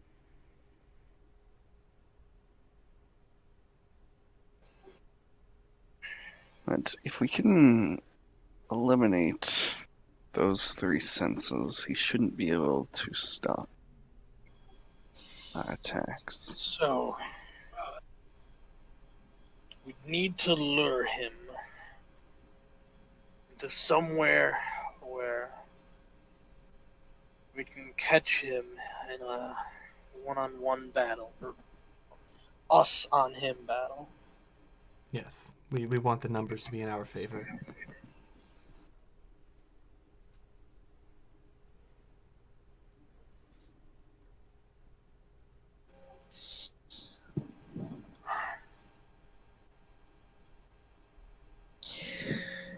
But if we can eliminate those three senses, he shouldn't be able to stop our attacks. So, we need to lure him into somewhere where we can catch him in a one-on-one battle, or us on him battle. Yes, we want the numbers to be in our favor.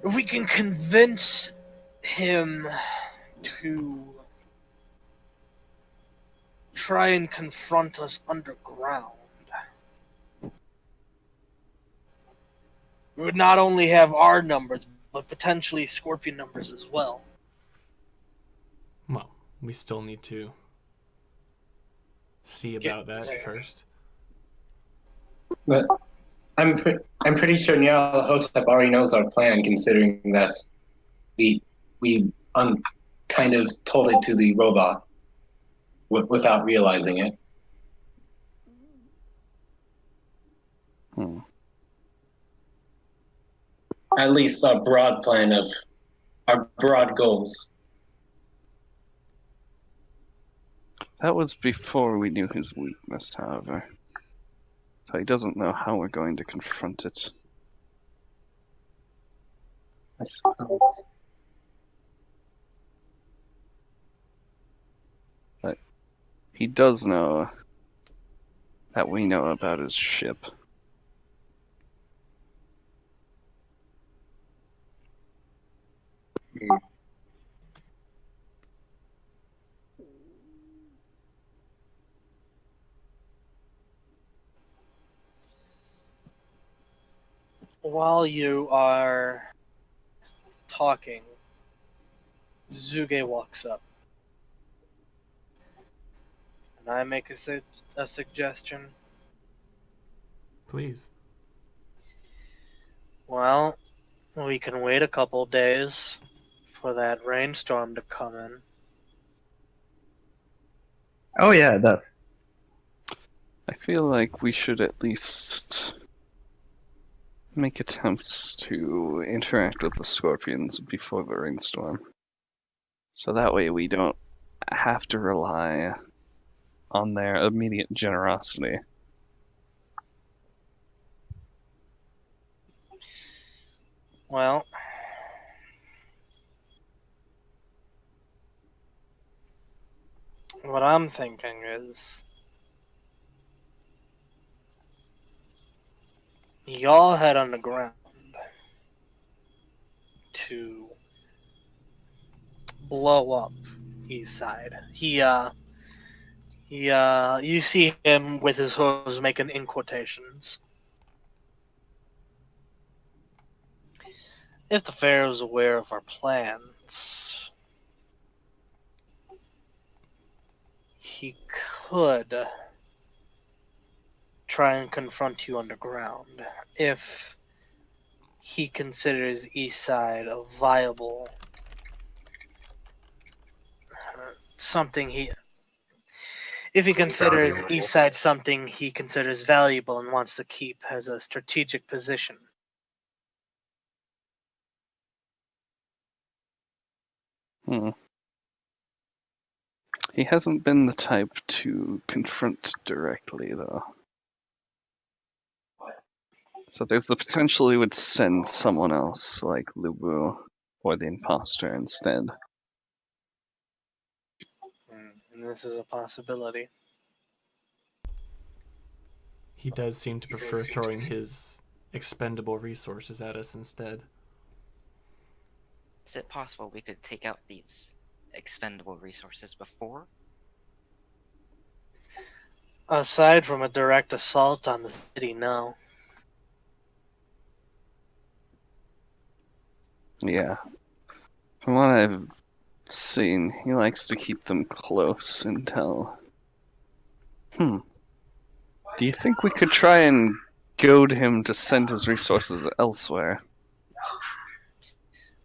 If we can convince him to try and confront us underground, we would not only have our numbers, but potentially Scorpion numbers as well. Well, we still need to see about that first. But I'm pretty sure Nyarlathotep already knows our plan, considering that we kind of told it to the robot without realizing it. Hmm. At least our broad plan of our broad goals. That was before we knew his weakness, however. So he doesn't know how we're going to confront it. I suppose. But he does know that we know about his ship. While you are talking, Zuge walks up. Can I make a suggestion? Please. Well, we can wait a couple days for that rainstorm to come in. Oh yeah, that. I feel like we should at least make attempts to interact with the scorpions before the rainstorm. So that way we don't have to rely on their immediate generosity. Well, what I'm thinking is, y'all head underground to blow up East Side. You see him with his hose making in quotations. If the Pharaoh's aware of our plans, he could try and confront you underground. If he considers East Side a viable something if he considers Valuable. East Side something he considers valuable and wants to keep as a strategic position. Hmm. He hasn't been the type to confront directly, though. So there's the potential he would send someone else, like Lubu or the imposter instead. And this is a possibility. He does seem to prefer throwing his expendable resources at us instead. Is it possible we could take out these expendable resources before? Aside from a direct assault on the city, no. Yeah. From what I've seen, he likes to keep them close until... Do you think we could try and goad him to send his resources elsewhere?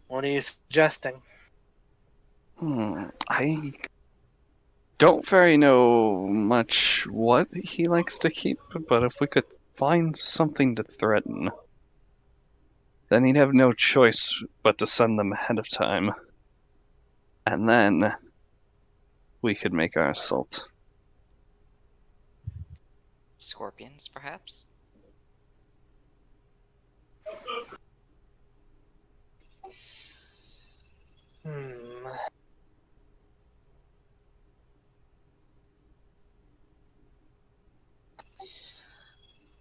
What are you suggesting? I don't very know much what he likes to keep, but if we could find something to threaten, then he'd have no choice but to send them ahead of time. And then we could make our assault. Scorpions, perhaps?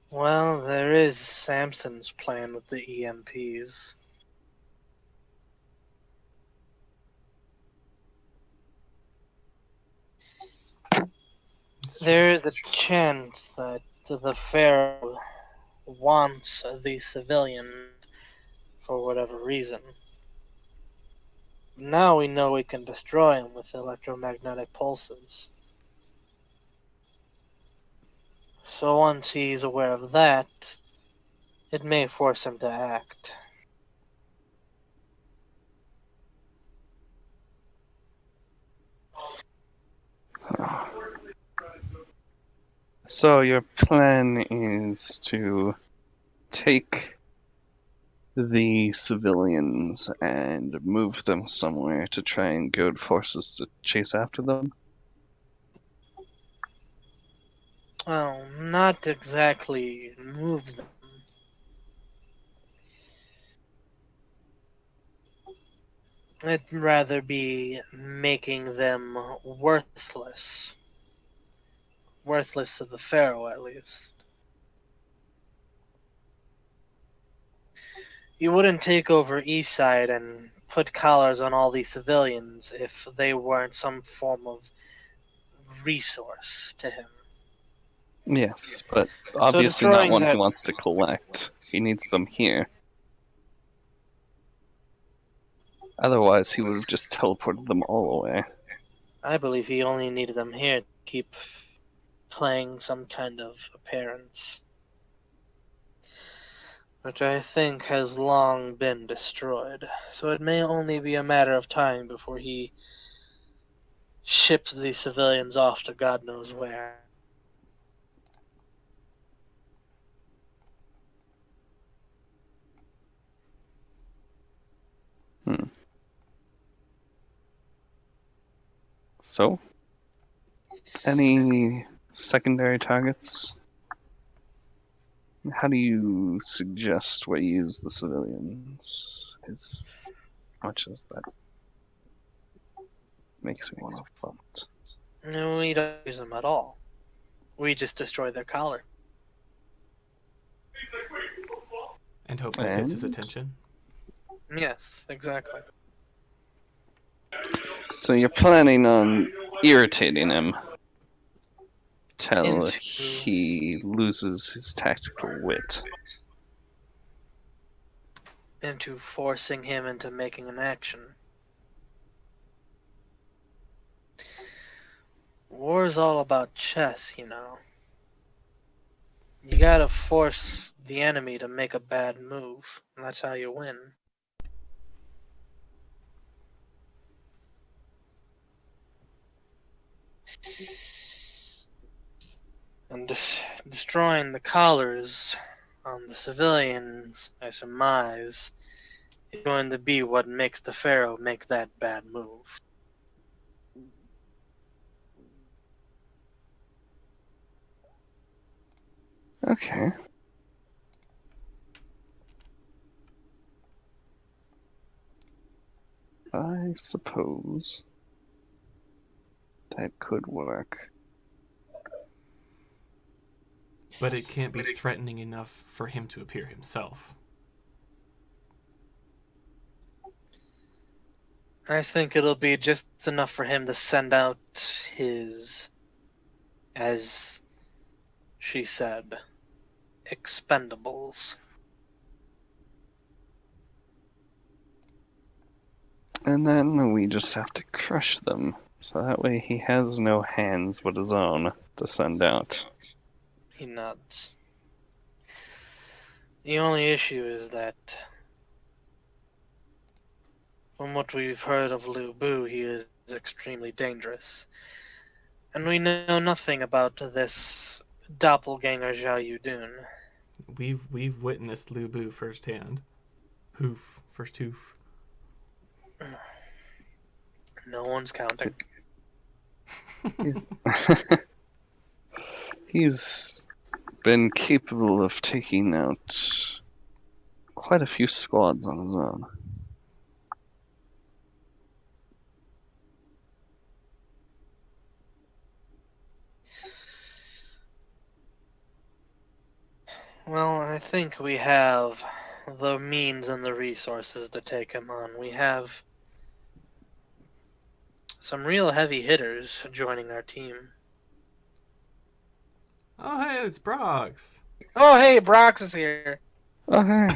Well, there is Samson's plan with the EMPs. There is a chance that the Pharaoh wants the civilian for whatever reason. Now we know we can destroy him with electromagnetic pulses. So once he's aware of that, it may force him to act. So your plan is to take the civilians and move them somewhere to try and goad forces to chase after them? Well, not exactly move them. It'd rather be making them worthless. Worthless to the Pharaoh, at least. You wouldn't take over East Side and put collars on all these civilians if they weren't some form of resource to him. Yes, but So obviously not destroying one he that, wants to collect. He needs them here. Otherwise, he would have just teleported them all away. I believe he only needed them here to keep playing some kind of appearance, which I think has long been destroyed. So it may only be a matter of time before he ships these civilians off to God knows where. So, any secondary targets? How do you suggest we use the civilians? As much as that makes me want to vomit. No, we don't use them at all. We just destroy their collar. And hope that gets his And? attention. Yes, exactly. So you're planning on irritating him till he loses his tactical wit. Into forcing him into making an action. War is all about chess, you know. You gotta force the enemy to make a bad move, and that's how you win. And destroying the collars on the civilians, I surmise, is going to be what makes the Pharaoh make that bad move. Okay. I suppose that could work. But it can't be threatening enough for him to appear himself. I think it'll be just enough for him to send out his, as she said, expendables. And then we just have to crush them. So that way he has no hands but his own to send out. He nods. The only issue is that, from what we've heard of Lu Bu, he is extremely dangerous. And we know nothing about this doppelganger Zhao Yudun. We've witnessed Lu Bu firsthand. Hoof. First hoof. No one's counting. He's been capable of taking out quite a few squads on his own. Well, I think we have the means and the resources to take him on. We have some real heavy hitters joining our team. Oh, hey, it's Brox. Oh, hey, Brox is here. Oh, hey.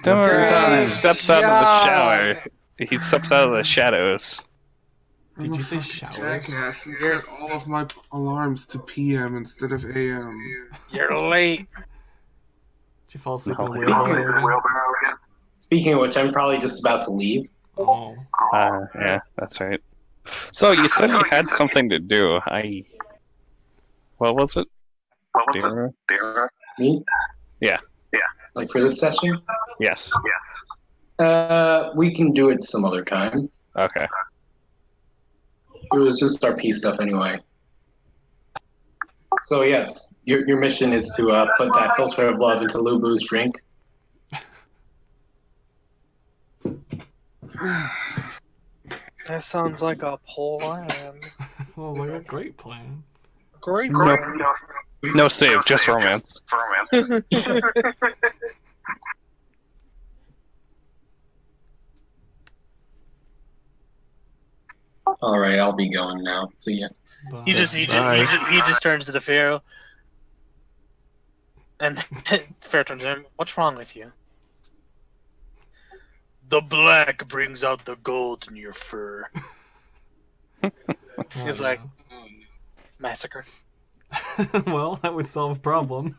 Don't worry about it. He steps out of the shower. He steps out of the shadows. Did I'm you a say fucking shower? jackass and set all of my alarms to PM instead of AM. You're late. Did you fall asleep No. in a wheelbarrow again? Speaking of which, I'm probably just about to leave. Oh. Yeah, that's right. So you said you had something to do. What was it? Do you remember? Me? Yeah. Like for this session? Yes. We can do it some other time. Okay. It was just our pee stuff anyway. So yes, your mission is to put that filter of love into Lu Bu's drink. That sounds like a plan. Well, like a great plan. Great. No save, just romance. All right, I'll be going now. See ya. But, He just turns to the Pharaoh, and Pharaoh turns to him. What's wrong with you? The black brings out the gold in your fur. He's like, massacre. Well, that would solve a problem.